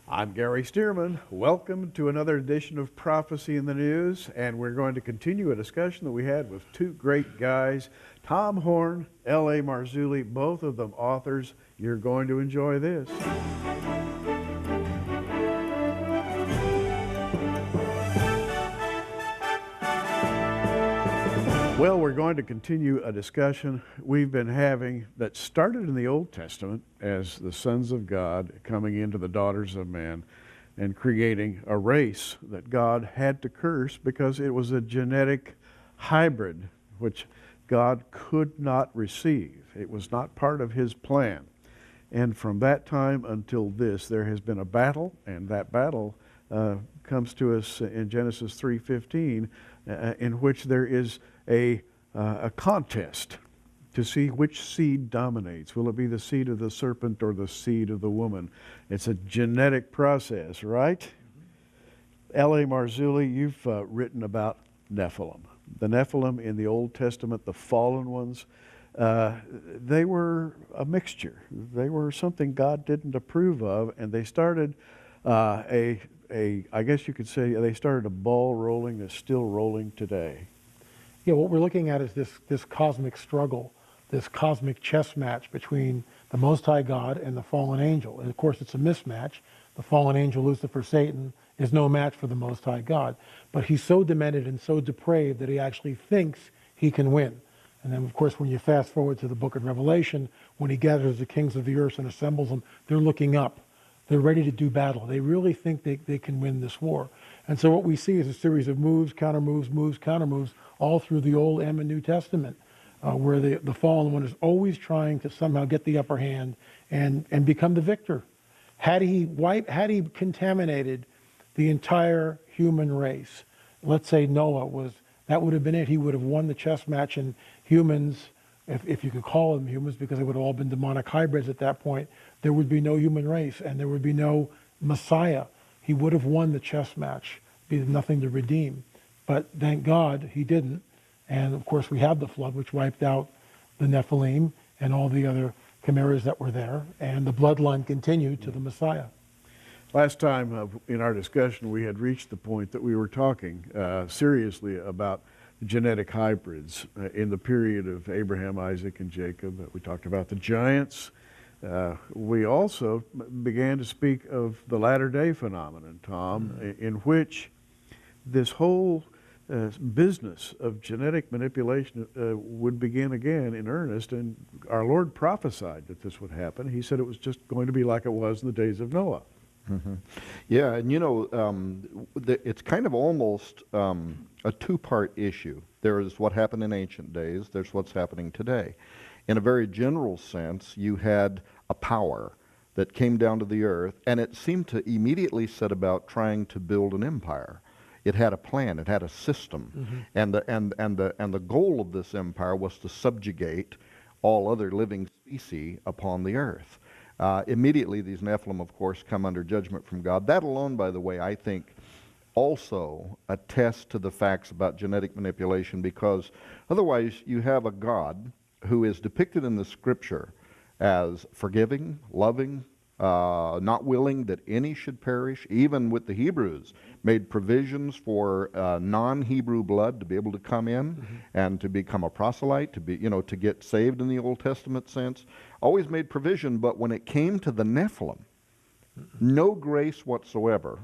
I'm Gary Stearman. Welcome to another edition of Prophecy in the News, and we're going to continue a discussion that we had with two great guys, Tom Horn, L.A. Marzulli, both of them authors. You're going to enjoy this. Well, we're going to continue a discussion we've been having that started in the Old Testament as the sons of God coming into the daughters of man and creating a race that God had to curse because it was a genetic hybrid which God could not receive. It was not part of his plan. And from that time until this, there has been a battle, and that battle comes to us in Genesis 3:15, in which there is a contest to see which seed dominates. Will it be the seed of the serpent or the seed of the woman? It's a genetic process, right? Mm-hmm. L.A. Marzulli, you've written about Nephilim. The Nephilim in the Old Testament, the fallen ones, they were a mixture. They were something God didn't approve of, and they started I guess you could say they started a ball rolling that's still rolling today. Yeah, what we're looking at is this cosmic struggle, this cosmic chess match between the Most High God and the fallen angel. And of course, it's a mismatch. The fallen angel, Lucifer, Satan, is no match for the Most High God. But he's so demented and so depraved that he actually thinks he can win. And then, of course, when you fast forward to the book of Revelation, when he gathers the kings of the earth and assembles them, they're looking up. They're ready to do battle. They really think they can win this war. And so what we see is a series of moves, counter moves, counter moves, all through the Old and the New Testament, where the fallen one is always trying to somehow get the upper hand and become the victor. Had he contaminated the entire human race, let's say Noah that would have been it. He would have won the chess match, and humans, if you could call them humans, because they would have all been demonic hybrids at that point, there would be no human race, and there would be no Messiah. He would have won the chess match, be nothing to redeem. But thank God he didn't. And of course we have the flood, which wiped out the Nephilim and all the other chimeras that were there, and the bloodline continued to the Messiah. Last time in our discussion, we had reached the point that we were talking seriously about genetic hybrids in the period of Abraham, Isaac, and Jacob. We talked about the giants. We also began to speak of the latter-day phenomenon, Tom, in which this whole business of genetic manipulation would begin again in earnest, and our Lord prophesied that this would happen. He said it was just going to be like it was in the days of Noah. Mm-hmm. Yeah, and it's kind of almost a two-part issue. There is what happened in ancient days, there's what's happening today. In a very general sense, you had a power that came down to the earth, and it seemed to immediately set about trying to build an empire. It had a plan, it had a system, mm-hmm. and the goal of this empire was to subjugate all other living species upon the earth. Immediately, these Nephilim, of course, come under judgment from God. That alone, by the way, I think also attests to the facts about genetic manipulation, because otherwise you have a God who is depicted in the Scripture as forgiving, loving, not willing that any should perish. Even with the Hebrews, made provisions for non-Hebrew blood to be able to come in, mm-hmm. and to become a proselyte, to get saved in the Old Testament sense. Always made provision, but when it came to the Nephilim, no grace whatsoever.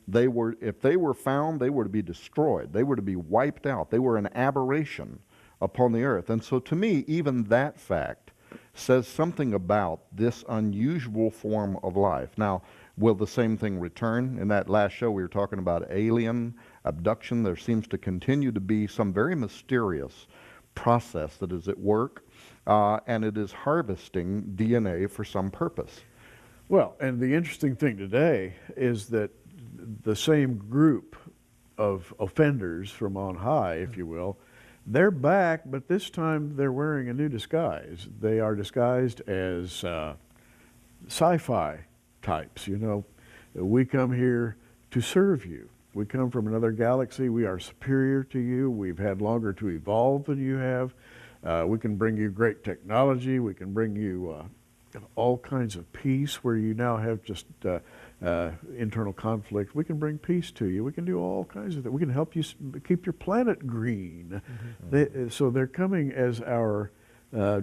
If they were found, they were to be destroyed. They were to be wiped out. They were an aberration upon the earth. And so to me, even that fact says something about this unusual form of life. Now, will the same thing return? In that last show, we were talking about alien abduction. There seems to continue to be some very mysterious process that is at work, and it is harvesting DNA for some purpose. Well, and the interesting thing today is that the same group of offenders from on high, if you will, they're back, but this time they're wearing a new disguise. They are disguised as sci-fi types. We come here to serve you. We come from another galaxy. We are superior to you. We've had longer to evolve than you have. We can bring you great technology. We can bring you all kinds of peace where you now have just internal conflict. We can bring peace to you. We can do all kinds of things. We can help you keep your planet green. So they're coming as our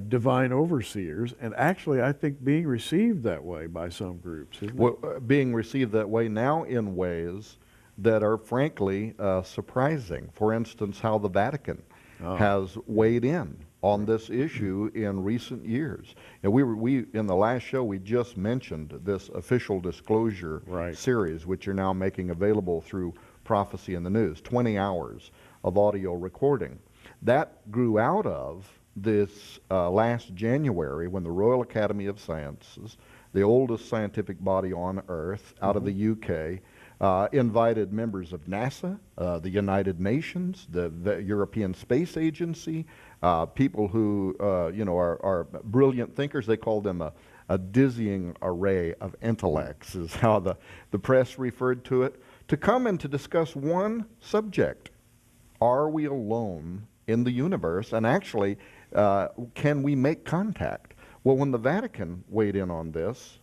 divine overseers, and actually I think being received that way by some groups, isn't it? Being received that way now in ways that are frankly surprising. For instance, how the Vatican has weighed in on this issue in recent years. And we in the last show we just mentioned this official disclosure series, which you're now making available through Prophecy in the News, 20 hours of audio recording. That grew out of this last January when the Royal Academy of Sciences, the oldest scientific body on earth out of the UK, invited members of NASA, the United Nations, the European Space Agency, people who are brilliant thinkers. They call them a dizzying array of intellects, is how the press referred to it, to come and to discuss one subject. Are we alone in the universe? And actually, can we make contact? Well, when the Vatican weighed in on this,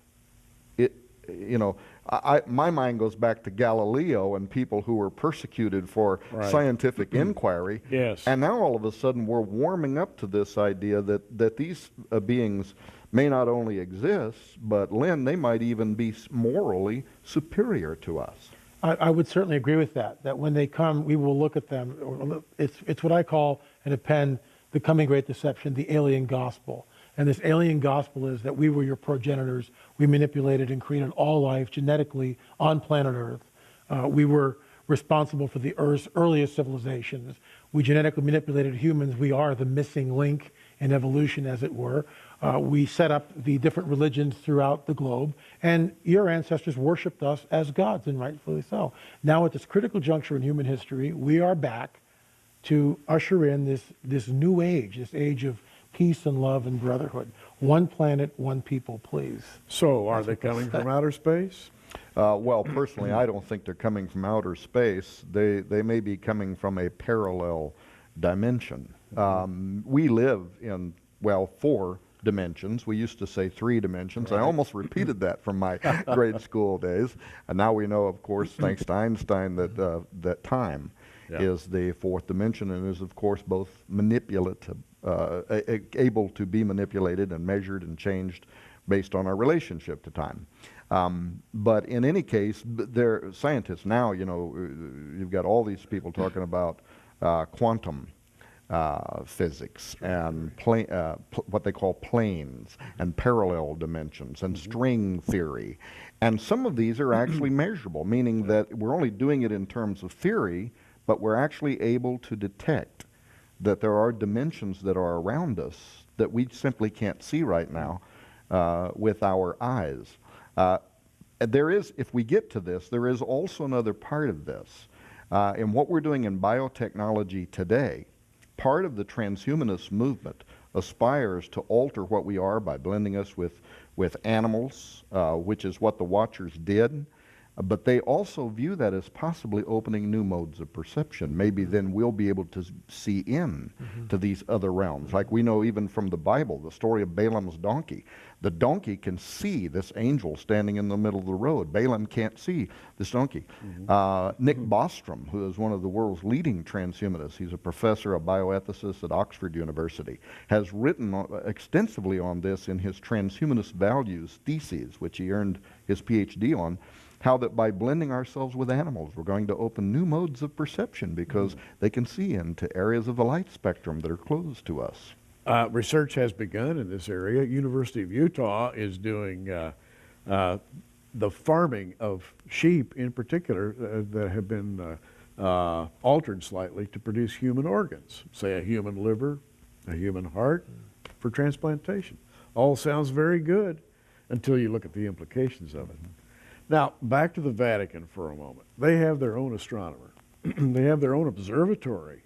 my mind goes back to Galileo and people who were persecuted for scientific inquiry. Yes. And now all of a sudden we're warming up to this idea that these beings may not only exist, but, Lynn, they might even be morally superior to us. I would certainly agree with that, that when they come, we will look at them. It's what I call, in a pen, the coming great deception, the alien gospel. And this alien gospel is that we were your progenitors. We manipulated and created all life genetically on planet Earth. We were responsible for the Earth's earliest civilizations. We genetically manipulated humans. We are the missing link in evolution, as it were. We set up the different religions throughout the globe, and your ancestors worshipped us as gods, and rightfully so. Now, at this critical juncture in human history, we are back to usher in this new age, this age of peace and love and brotherhood. One planet, one people, please. So, are they coming from outer space? Well, personally, I don't think they're coming from outer space. They may be coming from a parallel dimension. We live in, 4 dimensions. We used to say 3 dimensions. I almost repeated that from my grade school days. And now we know, of course, thanks to Einstein, that time is the 4th dimension and is, of course, both manipulative, able to be manipulated and measured and changed based on our relationship to time. But in any case, scientists now, you've got all these people talking about quantum physics and what they call planes and parallel dimensions and string theory. And some of these are actually measurable, meaning that we're only doing it in terms of theory, but we're actually able to detect that there are dimensions that are around us that we simply can't see right now with our eyes. If we get to this, there is also another part of this. In what we're doing in biotechnology today, part of the transhumanist movement aspires to alter what we are by blending us with animals, which is what the Watchers did. But they also view that as possibly opening new modes of perception. Maybe then we'll be able to see in to these other realms. Like we know even from the Bible, the story of Balaam's donkey. The donkey can see this angel standing in the middle of the road. Balaam can't see this donkey. Nick Bostrom, who is one of the world's leading transhumanists, he's a professor, a bioethicist at Oxford University, has written extensively on this in his Transhumanist Values thesis, which he earned his PhD on. How that by blending ourselves with animals, we're going to open new modes of perception because they can see into areas of the light spectrum that are closed to us. Research has begun in this area. University of Utah is doing the farming of sheep in particular that have been altered slightly to produce human organs, say a human liver, a human heart, for transplantation. All sounds very good until you look at the implications of it. Now, back to the Vatican for a moment. They have their own astronomer. They have their own observatory.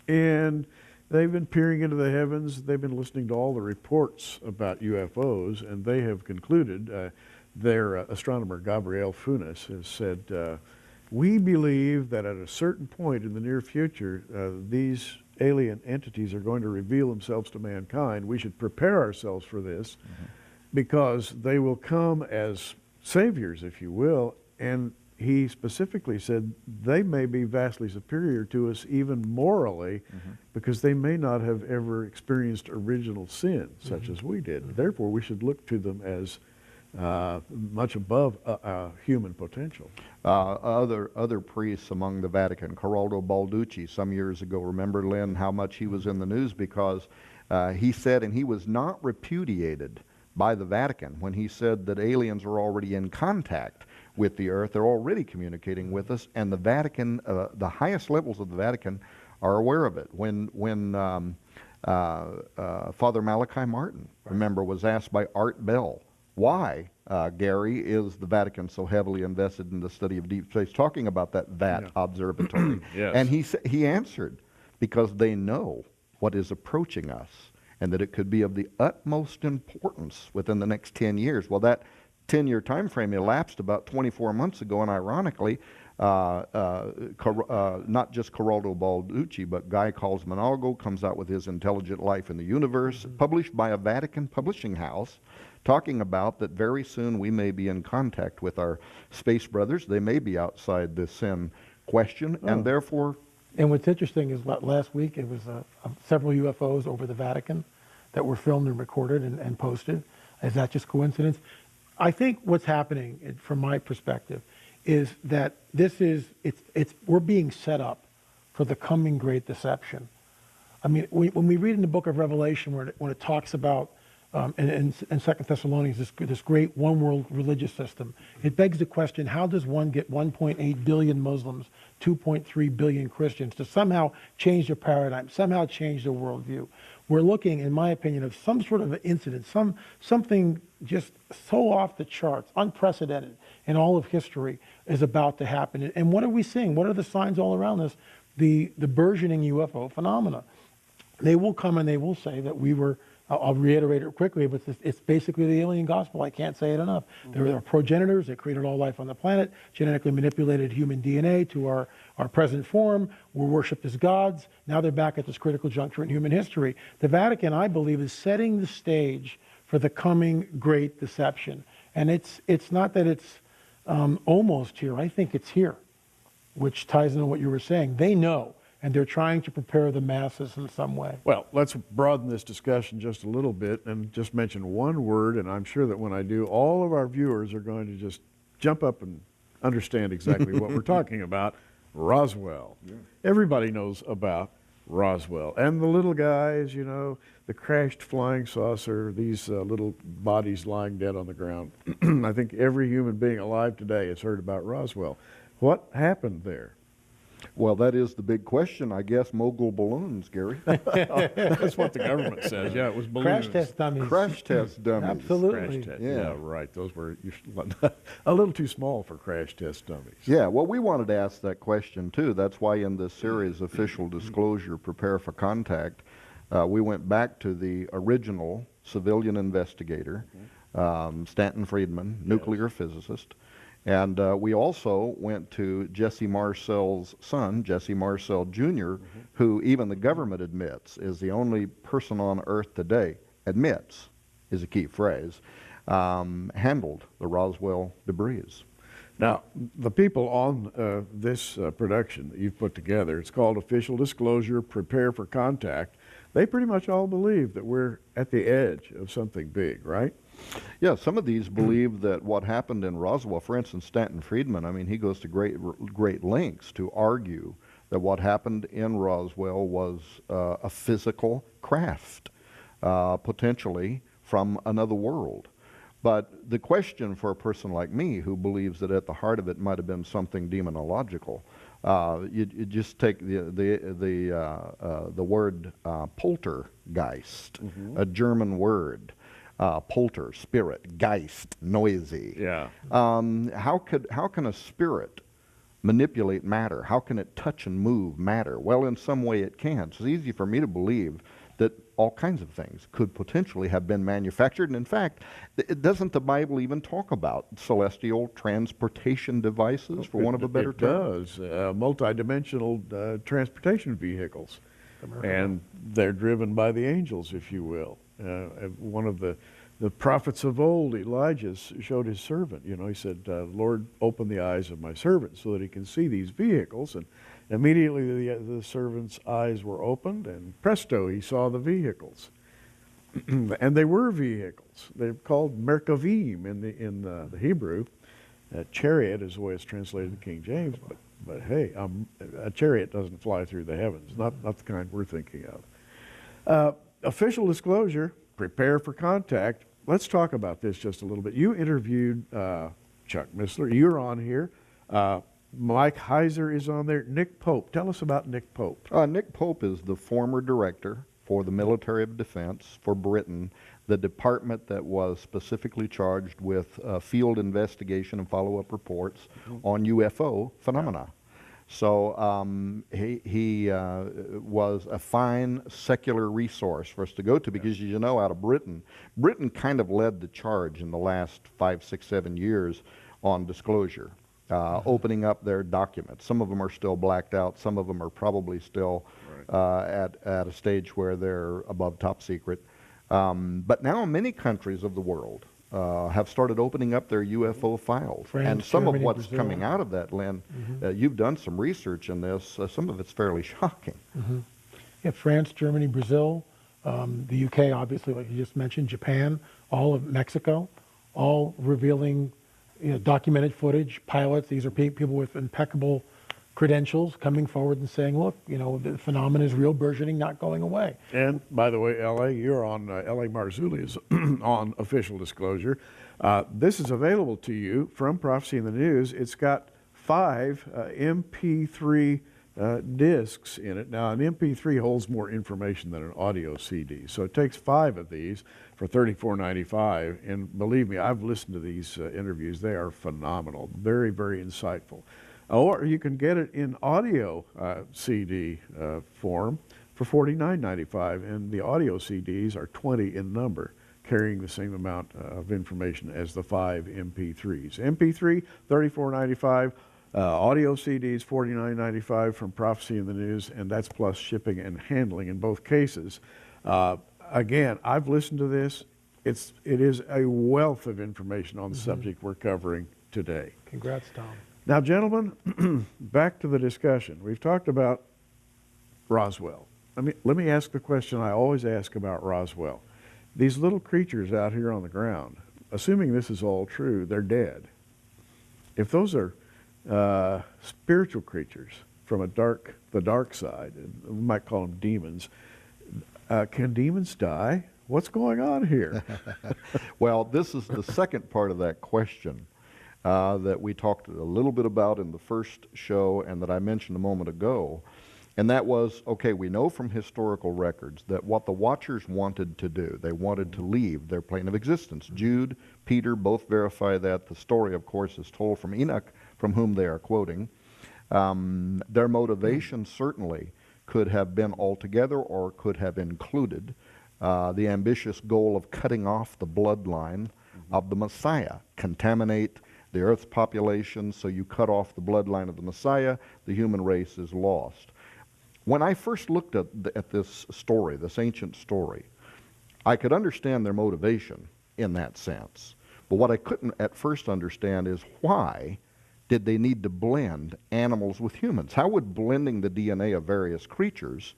And they've been peering into the heavens. They've been listening to all the reports about UFOs, and they have concluded, their astronomer, Gabriel Funes, has said, we believe that at a certain point in the near future, these alien entities are going to reveal themselves to mankind. We should prepare ourselves for this. because they will come as saviors, if you will, and he specifically said they may be vastly superior to us even morally, because they may not have ever experienced original sin such as we did. Therefore, we should look to them as much above human potential. Other priests among the Vatican, Corrado Balducci, some years ago, remember, Lynn, how much he was in the news because he said, and he was not repudiated by the Vatican when he said that aliens are already in contact with the earth, they're already communicating with us, and the Vatican, the highest levels of the Vatican are aware of it. When Father Malachi Martin, remember, was asked by Art Bell, why, Gary, is the Vatican so heavily invested in the study of deep space, talking about that VAT observatory? Yes. And he answered, because they know what is approaching us and that it could be of the utmost importance within the next 10 years. Well, that 10-year time frame elapsed about 24 months ago, and ironically, not just Corrado Balducci, but Guy Cosmonalgo comes out with his Intelligent Life in the Universe, published by a Vatican publishing house, talking about that very soon we may be in contact with our space brothers. They may be outside the sin question, and therefore... And what's interesting is last week it was several UFOs over the Vatican that were filmed and recorded and posted. Is that just coincidence? I think what's happening, from my perspective, is that we're being set up for the coming great deception. I mean, when we read in the book of Revelation, when it talks about in 2 Thessalonians, this great one world religious system, it begs the question, how does one get 1.8 billion Muslims, 2.3 billion Christians to somehow change their paradigm, somehow change their worldview? We're looking, in my opinion, of some sort of an incident, something just so off the charts, unprecedented in all of history is about to happen. And what are we seeing? What are the signs all around us? The burgeoning UFO phenomena. They will come and they will say that we were, I'll reiterate it quickly, but it's basically the alien gospel. I can't say it enough. There are progenitors that created all life on the planet, genetically manipulated human DNA to our present form. We're worshipped as gods. Now they're back at this critical juncture in human history. The Vatican, I believe, is setting the stage for the coming great deception. And it's not that it's almost here. I think it's here, which ties into what you were saying. They know, and they're trying to prepare the masses in some way. Well, let's broaden this discussion just a little bit and just mention one word, and I'm sure that when I do, all of our viewers are going to just jump up and understand exactly what we're talking about. Roswell. Yeah. Everybody knows about Roswell. And the little guys, you know, the crashed flying saucer, these little bodies lying dead on the ground. I think every human being alive today has heard about Roswell. What happened there? Well, that is the big question, I guess. Mogul balloons, Gary. That's what the government says. Yeah, it was balloons. Crash test dummies. Crash test dummies. Absolutely. Crash test. Yeah. Yeah, right. Those were a little too small for crash test dummies. Yeah, well, we wanted to ask that question, too. That's why in this series, Official Disclosure, Prepare for Contact, we went back to the original civilian investigator, Stanton Friedman, nuclear physicist. And we also went to Jesse Marcel's son, Jesse Marcel Jr., who even the government admits is the only person on Earth today, admits is a key phrase, handled the Roswell debris. Now, the people on this production that you've put together, it's called Official Disclosure, Prepare for Contact. They pretty much all believe that we're at the edge of something big, right? Yeah, some of these believe that what happened in Roswell, for instance, Stanton Friedman, I mean, he goes to great lengths to argue that what happened in Roswell was a physical craft, potentially from another world. But the question for a person like me who believes that at the heart of it might have been something demonological, you just take the word poltergeist, a German word. Polter, spirit, geist, noisy. Yeah. How can a spirit manipulate matter? How can it touch and move matter? Well, in some way it can. It's easy for me to believe that all kinds of things could potentially have been manufactured. And in fact, doesn't the Bible even talk about celestial transportation devices, for want of a better term? It does. Multidimensional transportation vehicles. And they're driven by the angels, if you will. One of the The prophets of old, Elijah showed his servant, he said, Lord, open the eyes of my servant so that he can see these vehicles. And immediately the servant's eyes were opened, and presto, he saw the vehicles. And they were vehicles. They're called merkavim in the Hebrew. Chariot is the way it's translated in King James, but hey, a chariot doesn't fly through the heavens, not the kind we're thinking of. Official disclosure, prepare for contact. Let's talk about this just a little bit. You interviewed Chuck Missler. You're on here. Mike Heiser is on there. Nick Pope. Tell us about Nick Pope. Nick Pope is the former director for the Military of Defense for Britain, the department that was specifically charged with field investigation and follow-up reports on UFO phenomena. So he was a fine secular resource for us to go to because, out of Britain kind of led the charge in the last 5, 6, 7 years on disclosure, opening up their documents. Some of them are still blacked out. Some of them are probably still at a stage where they're above top secret. But now many countries of the world have started opening up their UFO files. France, and some Germany, of what's Brazil. coming out of that, Lynn, you've done some research in this. Some of it's fairly shocking. Yeah, France, Germany, Brazil, the UK, obviously, like you just mentioned, Japan, all of Mexico, all revealing documented footage, pilots. These are people with impeccable credentials coming forward and saying, look, the phenomenon is real, burgeoning, not going away. And by the way, L.A., you're on, L.A. Marzulli is on official disclosure. This is available to you from Prophecy in the News. It's got 5 MP3 discs in it. Now, an MP3 holds more information than an audio CD, so it takes 5 of these for $34.95. And believe me, I've listened to these interviews. They are phenomenal, very, very insightful. Or you can get it in audio CD form for $49.95, and the audio CDs are 20 in number, carrying the same amount of information as the 5 MP3s. MP3, $34.95. Audio CDs, $49.95 from Prophecy in the News, and that's plus shipping and handling in both cases. Again, I've listened to this. It is a wealth of information on the subject we're covering today. Congrats, Tom. Now, gentlemen, back to the discussion. We've talked about Roswell. Let me ask the question I always ask about Roswell. These little creatures out here on the ground, assuming this is all true, they're dead. If those are spiritual creatures from the dark side, we might call them demons, can demons die? What's going on here? Well, this is the second part of that question that we talked a little bit about in the first show and that I mentioned a moment ago. And that was, okay, we know from historical records that what the Watchers wanted to do, they wanted to leave their plane of existence. Jude, Peter both verify that. The story, of course, is told from Enoch, from whom they are quoting. Their motivation certainly could have been altogether or could have included the ambitious goal of cutting off the bloodline of the Messiah, contaminate the earth's population, so you cut off the bloodline of the Messiah, the human race is lost. When I first looked at this story, this ancient story, I could understand their motivation in that sense. But what I couldn't at first understand is why did they need to blend animals with humans? How would blending the DNA of various creatures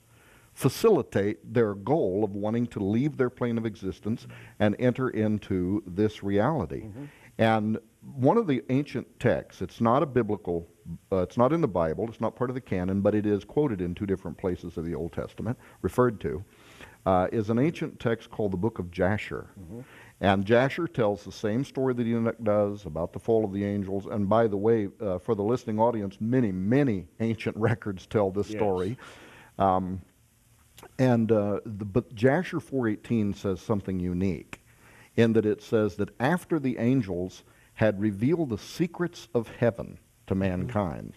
facilitate their goal of wanting to leave their plane of existence and enter into this reality? And one of the ancient texts, it's not a biblical, it's not in the Bible, it's not part of the canon, but it is quoted in 2 different places of the Old Testament, referred to, is an ancient text called the Book of Jasher. And Jasher tells the same story that Enoch does about the fall of the angels. And by the way, for the listening audience, many, many ancient records tell this story. But Jasher 4:18 says something unique in that it says that after the angels had revealed the secrets of heaven to mankind,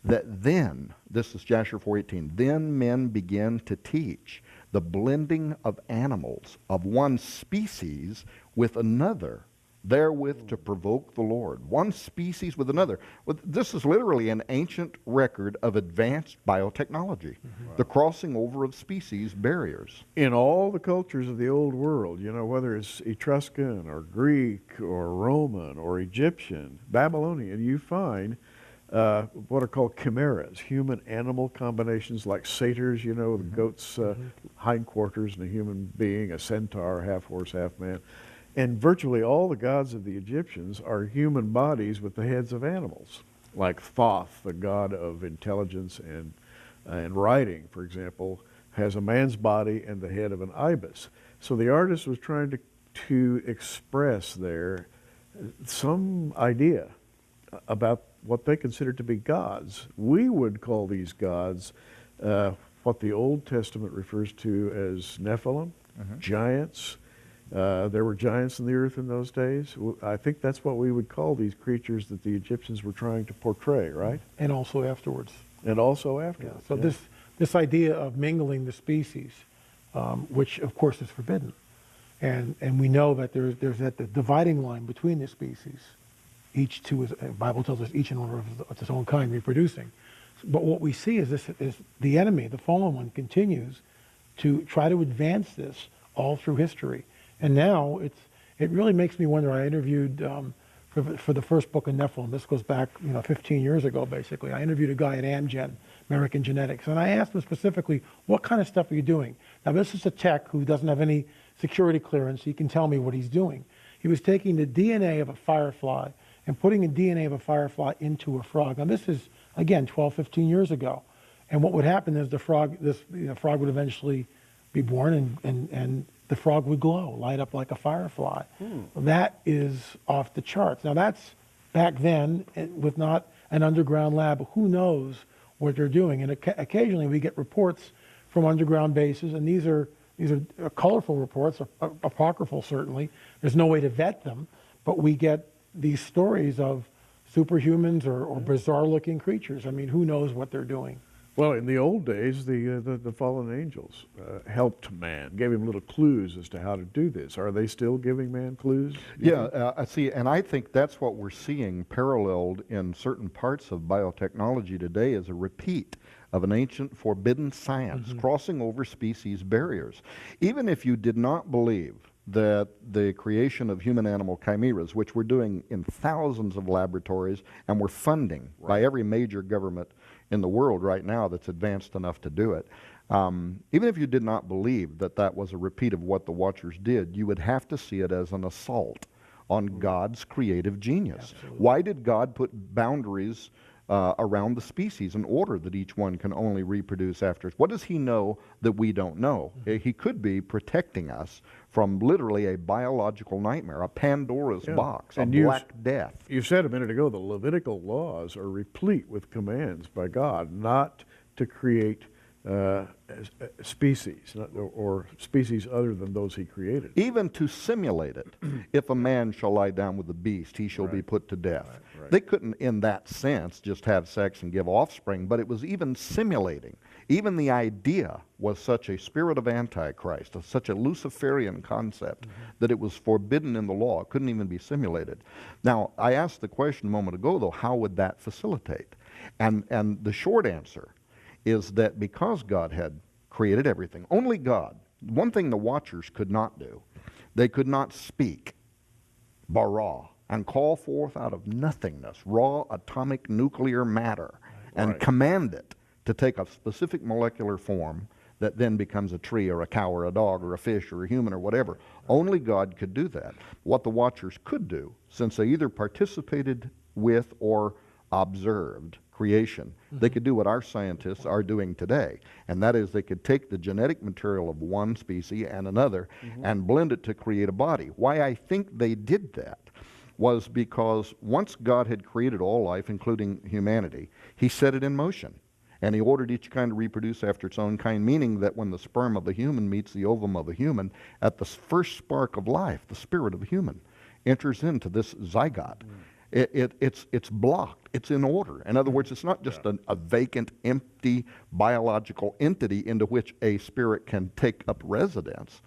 that then, this is Jasher 4:18, then men began to teach the blending of animals of one species with another therewith to provoke the Lord. One species with another. Well, this is literally an ancient record of advanced biotechnology, the crossing over of species barriers. In all the cultures of the old world, you know, whether it's Etruscan or Greek or Roman or Egyptian, Babylonian, you find what are called chimeras, human-animal combinations like satyrs, you know, the goat's hindquarters and a human being, a centaur, half horse, half man. And virtually all the gods of the Egyptians are human bodies with the heads of animals, like Thoth, the god of intelligence and writing, for example, has a man's body and the head of an ibis. So the artist was trying to express there some idea about what they considered to be gods. We would call these gods what the Old Testament refers to as Nephilim, giants. There were giants in the earth in those days. I think that's what we would call these creatures that the Egyptians were trying to portray, right? And also afterwards. And also afterwards. Yeah. So this idea of mingling the species, which of course is forbidden, and we know that there's that the dividing line between the species. Each two is, the Bible tells us, each in order of its own kind, reproducing. But what we see is the enemy, the fallen one, continues to try to advance this all through history. And now it really makes me wonder. I interviewed for the first book of Nephilim. This goes back 15 years ago, basically. I interviewed a guy at Amgen, American Genetics, and I asked him specifically, what kind of stuff are you doing? Now, this is a tech who doesn't have any security clearance. He can tell me what he's doing. He was taking the DNA of a firefly and putting the DNA of a firefly into a frog. Now, this is, again, 12, 15 years ago. And what would happen is the frog would eventually be born, and the frog would glow, light up like a firefly. That is off the charts. Now, that's back then with not an underground lab. Who knows what they're doing? And occasionally we get reports from underground bases, and these are colorful reports, apocryphal certainly. There's no way to vet them, but we get these stories of superhumans or bizarre-looking creatures. I mean, who knows what they're doing? Well, in the old days, the fallen angels helped man, gave him little clues as to how to do this. Are they still giving man clues? I see, and I think that's what we're seeing paralleled in certain parts of biotechnology today as a repeat of an ancient forbidden science, crossing over species barriers. Even if you did not believe that the creation of human-animal chimeras, which we're doing in thousands of laboratories and we're funding by every major government in the world right now that's advanced enough to do it, even if you did not believe that that was a repeat of what the Watchers did, you would have to see it as an assault on God's creative genius. Absolutely. Why did God put boundaries around the species in order that each one can only reproduce after us? What does he know that we don't know? He could be protecting us from literally a biological nightmare, a Pandora's box, a black death. You said a minute ago the Levitical laws are replete with commands by God not to create species, or species other than those he created. Even to simulate it. If a man shall lie down with the beast, he shall be put to death. Right. They couldn't, in that sense, just have sex and give offspring, but it was even simulating. Even the idea was such a spirit of Antichrist, such a Luciferian concept, that it was forbidden in the law. It couldn't even be simulated. Now, I asked the question a moment ago, though, how would that facilitate? And the short answer is that because God had created everything, only God, one thing the Watchers could not do, they could not speak, bara, and call forth out of nothingness raw atomic nuclear matter and command it to take a specific molecular form that then becomes a tree or a cow or a dog or a fish or a human or whatever. Only God could do that. What the Watchers could do, since they either participated with or observed creation, they could do what our scientists are doing today, and that is they could take the genetic material of one species and another and blend it to create a body. Why I think they did that was because once God had created all life, including humanity, he set it in motion. And he ordered each kind to reproduce after its own kind, meaning that when the sperm of a human meets the ovum of a human, at the first spark of life, the spirit of a human enters into this zygote. It's blocked. It's in order. In other words, it's not just a vacant, empty biological entity into which a spirit can take up residence.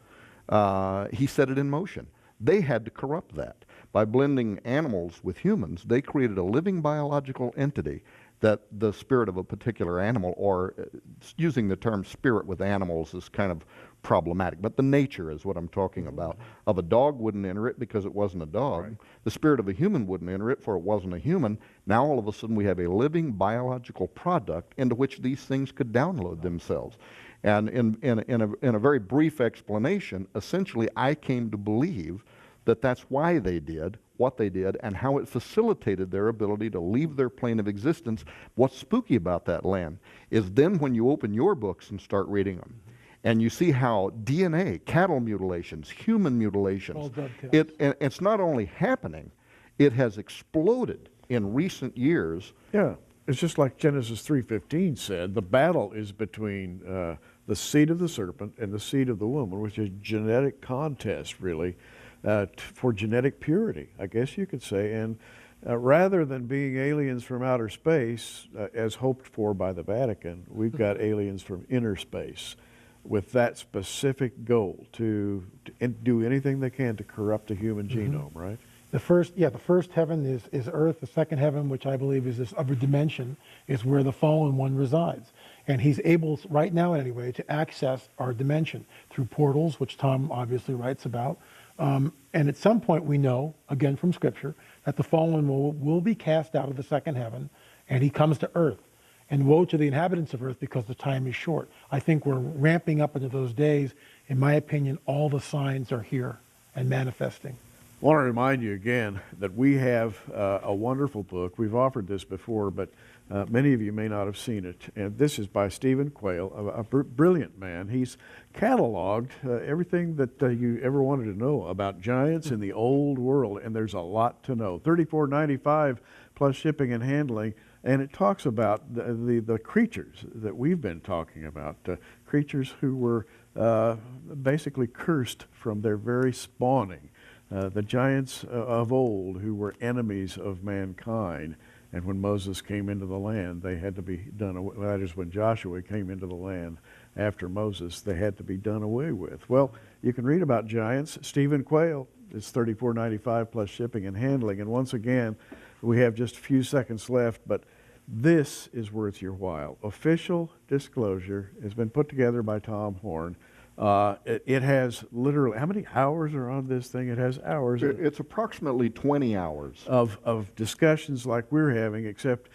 He set it in motion. They had to corrupt that. By blending animals with humans, they created a living biological entity that the spirit of a particular animal, or using the term spirit with animals is kind of problematic, but the nature is what I'm talking about. Of a dog wouldn't enter it because it wasn't a dog. Right. The spirit of a human wouldn't enter it for it wasn't a human. Now all of a sudden we have a living biological product into which these things could download themselves. And in a very brief explanation, essentially I came to believe that that's why they did what they did and how it facilitated their ability to leave their plane of existence. What's spooky about that, Len, is then when you open your books and start reading them, and you see how DNA, cattle mutilations, human mutilations, it's not only happening, it has exploded in recent years. Yeah, it's just like Genesis 3:15 said, the battle is between the seed of the serpent and the seed of the woman, which is a genetic contest, really, for genetic purity, I guess you could say. And rather than being aliens from outer space, as hoped for by the Vatican, we've got aliens from inner space with that specific goal to do anything they can to corrupt the human genome, right? The first heaven is earth. The second heaven, which I believe is this other dimension, is where the fallen one resides. And he's able, right now anyway, to access our dimension through portals, which Tom obviously writes about. And at some point we know, again from Scripture, that the fallen will be cast out of the second heaven, and he comes to earth. And woe to the inhabitants of earth because the time is short. I think we're ramping up into those days. In my opinion, all the signs are here and manifesting. I want to remind you again that we have a wonderful book. We've offered this before, but many of you may not have seen it. And this is by Stephen Quayle, a brilliant man. He's cataloged everything that you ever wanted to know about giants in the old world, and there's a lot to know. $34.95 plus shipping and handling. And it talks about the creatures that we've been talking about, creatures who were basically cursed from their very spawning. The giants of old who were enemies of mankind. And when Moses came into the land, they had to be done away. That is, when Joshua came into the land after Moses, they had to be done away with. Well, you can read about giants. Stephen Quayle is $34.95 plus shipping and handling. And once again, we have just a few seconds left, but this is worth your while. Official disclosure has been put together by Tom Horn. It has literally, how many hours are on this thing? It has hours. It's approximately 20 hours. Of discussions like we're having, except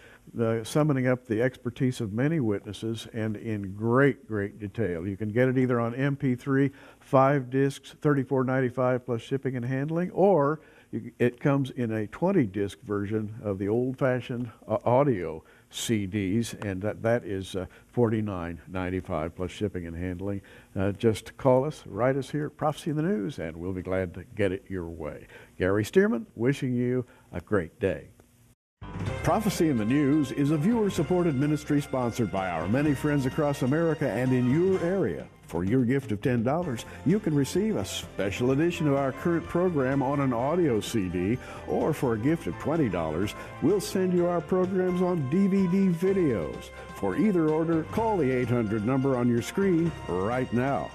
summoning up the expertise of many witnesses and in great, great detail. You can get it either on MP3, 5 discs, $34.95 plus shipping and handling, or it comes in a 20-disc version of the old-fashioned audio CDs, and that is $49.95 plus shipping and handling. Just call us, write us here at Prophecy in the News, and we'll be glad to get it your way. Gary Stearman, wishing you a great day. Prophecy in the News is a viewer-supported ministry sponsored by our many friends across America and in your area. For your gift of $10, you can receive a special edition of our current program on an audio CD, or for a gift of $20, we'll send you our programs on DVD videos. For either order, call the 800 number on your screen right now.